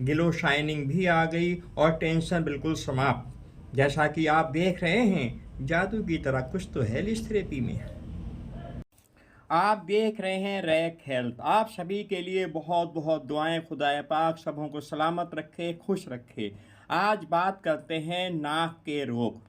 Glow shining भी आ गई और टेंशन बिल्कुल समाप्त। जैसा कि आप देख रहे हैं, जादू की तरह कुछ तो है लिस्ट थेरेपी में। आप देख रहे हैं रैक हेल्थ। आप सभी के लिए बहुत बहुत दुआएं। खुदाए पाक सबों को सलामत रखे, खुश रखे। आज बात करते हैं नाक के रोग।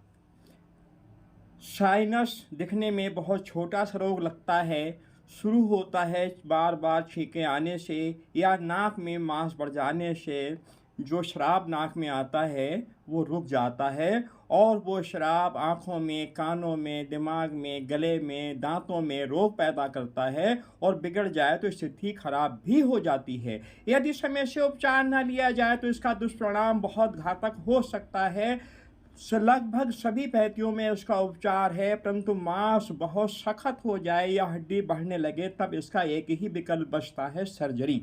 साइनस दिखने में बहुत छोटा सा रोग लगता है। शुरू होता है बार बार छींकें आने से या नाक में मांस बढ़ जाने से। जो शराब नाक में आता है वो रुक जाता है, और वो शराब आँखों में, कानों में, दिमाग में, गले में, दांतों में रोग पैदा करता है, और बिगड़ जाए तो स्थिति खराब भी हो जाती है। यदि समय से उपचार न लिया जाए तो इसका दुष्परिणाम बहुत घातक हो सकता है। लगभग सभी पैथियों में इसका उपचार है, परंतु मांस बहुत सख्त हो जाए या हड्डी बढ़ने लगे तब इसका एक ही विकल्प बचता है, सर्जरी।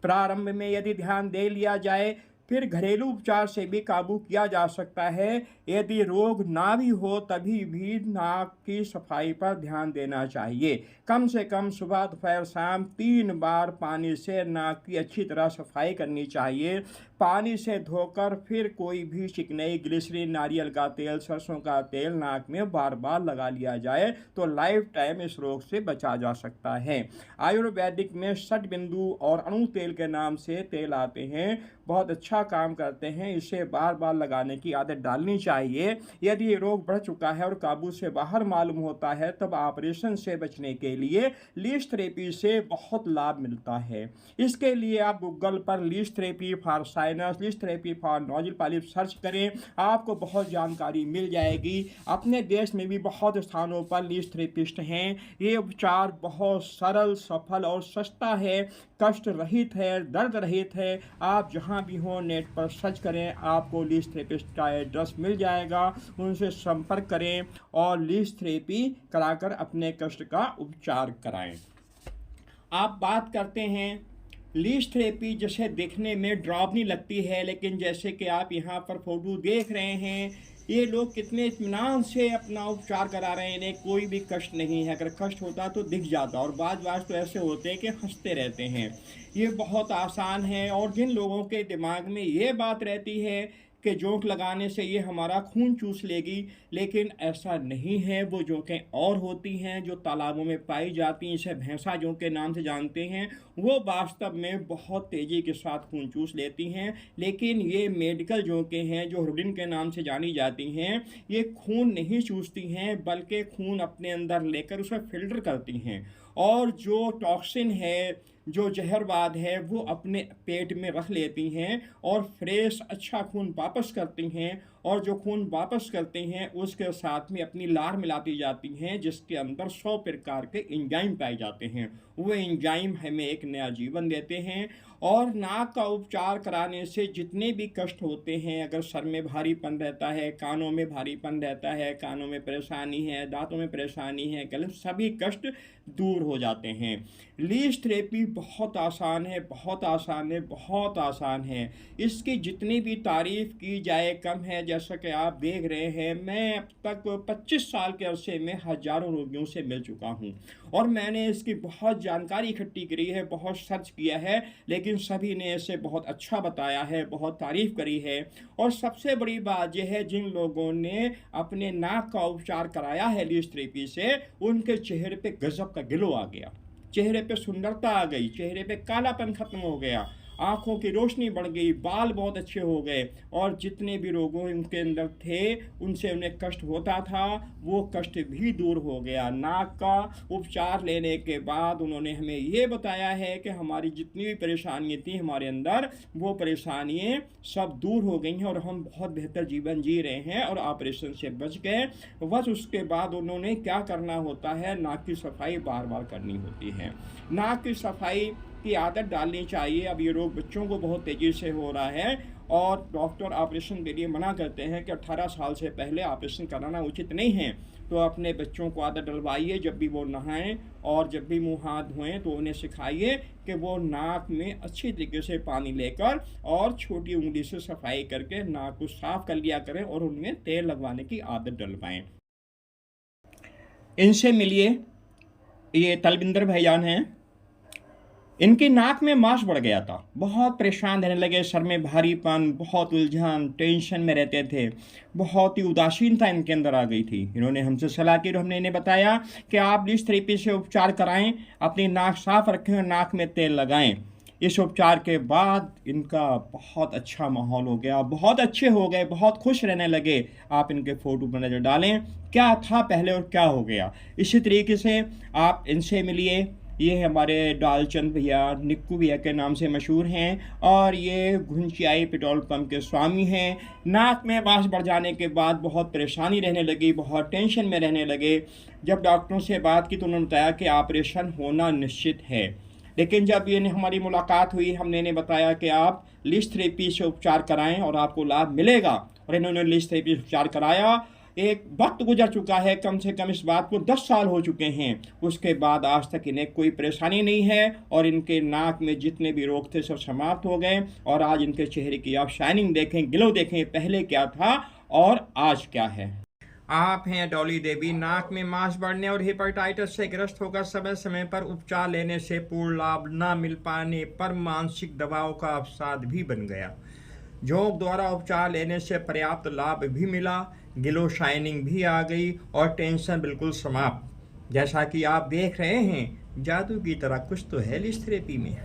प्रारंभ में यदि ध्यान दे लिया जाए फिर घरेलू उपचार से भी काबू किया जा सकता है। यदि रोग ना भी हो तभी भी नाक की सफाई पर ध्यान देना चाहिए। कम से कम सुबह दोपहर शाम 3 बार पानी से नाक की अच्छी तरह सफाई करनी चाहिए। पानी से धोकर फिर कोई भी चिकनाई, ग्लिसरीन, नारियल का तेल, सरसों का तेल नाक में बार बार लगा लिया जाए तो लाइफ टाइम इस रोग से बचा जा सकता है। आयुर्वेदिक में षट बिंदु और अणु तेल के नाम से तेल आते हैं, बहुत अच्छा काम करते हैं। इसे बार बार लगाने की आदत डालनी चाहिए। यदि ये रोग बढ़ चुका है और काबू से बाहर मालूम होता है तब ऑपरेशन से बचने के लिए लीच थेरेपी से बहुत लाभ मिलता है। इसके लिए आप गूगल पर leech therapy for sinus, leech therapy for nozzle polyp search करें, आपको बहुत जानकारी मिल जाएगी। अपने देश में भी बहुत स्थानों पर लीच थेरेपिस्ट हैं। ये उपचार बहुत सरल, सफल और सस्ता है, कष्ट रहित है, दर्द रहित है। आप जहां भी हो नेट पर सर्च करें, आपको लीच थेरेपिस्ट का एड्रेस मिल जाएगा। उनसे संपर्क करें और लीच थेरेपी कराकर अपने कष्ट का उपचार कराएं। आप बात करते हैं लीच थेरेपी, जैसे देखने में ड्रावनी लगती है, लेकिन जैसे कि आप यहाँ पर फोटो देख रहे हैं, ये लोग कितने इत्मीनान से अपना उपचार करा रहे हैं। इन्हें कोई भी कष्ट नहीं है। अगर कष्ट होता तो दिख जाता, और बाज तो ऐसे होते हैं कि हंसते रहते हैं। ये बहुत आसान है। और जिन लोगों के दिमाग में ये बात रहती है कि जोंक लगाने से ये हमारा खून चूस लेगी, लेकिन ऐसा नहीं है। वो जोंकें और होती हैं जो तालाबों में पाई जाती हैं, इसे भैंसा जोंक के नाम से जानते हैं। वो वास्तव में बहुत तेज़ी के साथ खून चूस लेती हैं, लेकिन ये मेडिकल जोंकें हैं जो रुडिन के नाम से जानी जाती हैं। ये खून नहीं चूसती हैं, बल्कि खून अपने अंदर लेकर उसे फिल्टर करती हैं, और जो टॉक्सिन है, जो जहरवाद है, वो अपने पेट में रख लेती हैं और फ्रेश अच्छा खून वापस करती हैं। और जो खून वापस करते हैं उसके साथ में अपनी लार मिलाती जाती हैं, जिसके अंदर 100 प्रकार के एंजाइम पाए जाते हैं। वो एंजाइम हमें एक नया जीवन देते हैं। और नाक का उपचार कराने से जितने भी कष्ट होते हैं, अगर सर में भारीपन रहता है, कानों में भारीपन रहता है, कानों में परेशानी है, दांतों में परेशानी है, गले, सभी कष्ट दूर हो जाते हैं। लीच थेरेपी बहुत आसान है, बहुत आसान है, बहुत आसान है। इसकी जितनी भी तारीफ की जाए कम है। जैसा कि आप देख रहे हैं, मैं अब तक 25 साल के अरसे में हजारों रोगियों से मिल चुका हूं, और मैंने इसकी बहुत जानकारी इकट्ठी करी है, बहुत सर्च किया है, लेकिन सभी ने इसे बहुत अच्छा बताया है, बहुत तारीफ करी है। और सबसे बड़ी बात यह है, जिन लोगों ने अपने नाक का उपचार कराया है लीच थेरेपी से, उनके चेहरे पे गजब का ग्लो आ गया, चेहरे पे सुंदरता आ गई, चेहरे पे कालापन खत्म हो गया, आंखों की रोशनी बढ़ गई, बाल बहुत अच्छे हो गए, और जितने भी रोगों उनके अंदर थे, उनसे उन्हें कष्ट होता था, वो कष्ट भी दूर हो गया। नाक का उपचार लेने के बाद उन्होंने हमें ये बताया है कि हमारी जितनी भी परेशानियाँ थी हमारे अंदर, वो परेशानियाँ सब दूर हो गई हैं और हम बहुत बेहतर जीवन जी रहे हैं और ऑपरेशन से बच गए। बस उसके बाद उन्होंने क्या करना होता है, नाक की सफाई बार बार करनी होती है। नाक की सफाई की आदत डालनी चाहिए। अब ये रोग बच्चों को बहुत तेज़ी से हो रहा है, और डॉक्टर ऑपरेशन के लिए मना करते हैं कि 18 साल से पहले ऑपरेशन कराना उचित नहीं है। तो अपने बच्चों को आदत डलवाइए, जब भी वो नहाएं और जब भी मुंह हाथ धोएं तो उन्हें सिखाइए कि वो नाक में अच्छी तरीके से पानी लेकर और छोटी उंगली से सफाई करके नाक को साफ कर लिया करें, और उनमें तेल लगवाने की आदत डलवाएं। इनसे मिलिए, ये तलविंदर भाईजान हैं। इनकी नाक में मांस बढ़ गया था, बहुत परेशान रहने लगे, सर में भारीपन, बहुत उलझन, टेंशन में रहते थे, बहुत ही उदासीनता इनके अंदर आ गई थी। इन्होंने हमसे सलाह की और हमने इन्हें बताया कि आप लिस थेरेपी से उपचार कराएं, अपनी नाक साफ रखें और नाक में तेल लगाएं। इस उपचार के बाद इनका बहुत अच्छा माहौल हो गया, बहुत अच्छे हो गए, बहुत खुश रहने लगे। आप इनके फ़ोटो पर नज़र डालें, क्या था पहले और क्या हो गया। इसी तरीके से आप इनसे मिलिए। ये हमारे डालचंद भैया, निक्कू भैया के नाम से मशहूर हैं और ये घुंचियाई पेट्रोल पंप के स्वामी हैं। नाक में बांस बढ़ जाने के बाद बहुत परेशानी रहने लगी, बहुत टेंशन में रहने लगे। जब डॉक्टरों से बात की तो उन्होंने बताया कि ऑपरेशन होना निश्चित है। लेकिन जब ये हमारी मुलाकात हुई, हमने इन्हें बताया कि आप लिस थेरेपी से उपचार कराएं और आपको लाभ मिलेगा, और इन्होंने लिस थेरेपी से उपचार कराया। एक वक्त गुजर चुका है, कम से कम इस बात को 10 साल हो चुके हैं। उसके बाद आज तक इन्हें कोई परेशानी नहीं है और इनके नाक में जितने भी रोग थे सब समाप्त हो गए। और आज इनके चेहरे की आप शाइनिंग देखें, ग्लो देखें, पहले क्या था और आज क्या है। आप हैं डॉली देवी। नाक में मांस बढ़ने और हेपेटाइटिस से ग्रस्त होकर समय समय पर उपचार लेने से पूर्ण लाभ न मिल पाने पर मानसिक दबाव का अवसाद भी बन गया। योग द्वारा उपचार लेने से पर्याप्त लाभ भी मिला, ग्लो शाइनिंग भी आ गई और टेंशन बिल्कुल समाप्त। जैसा कि आप देख रहे हैं, जादू की तरह कुछ तो है लिस थेरेपी में।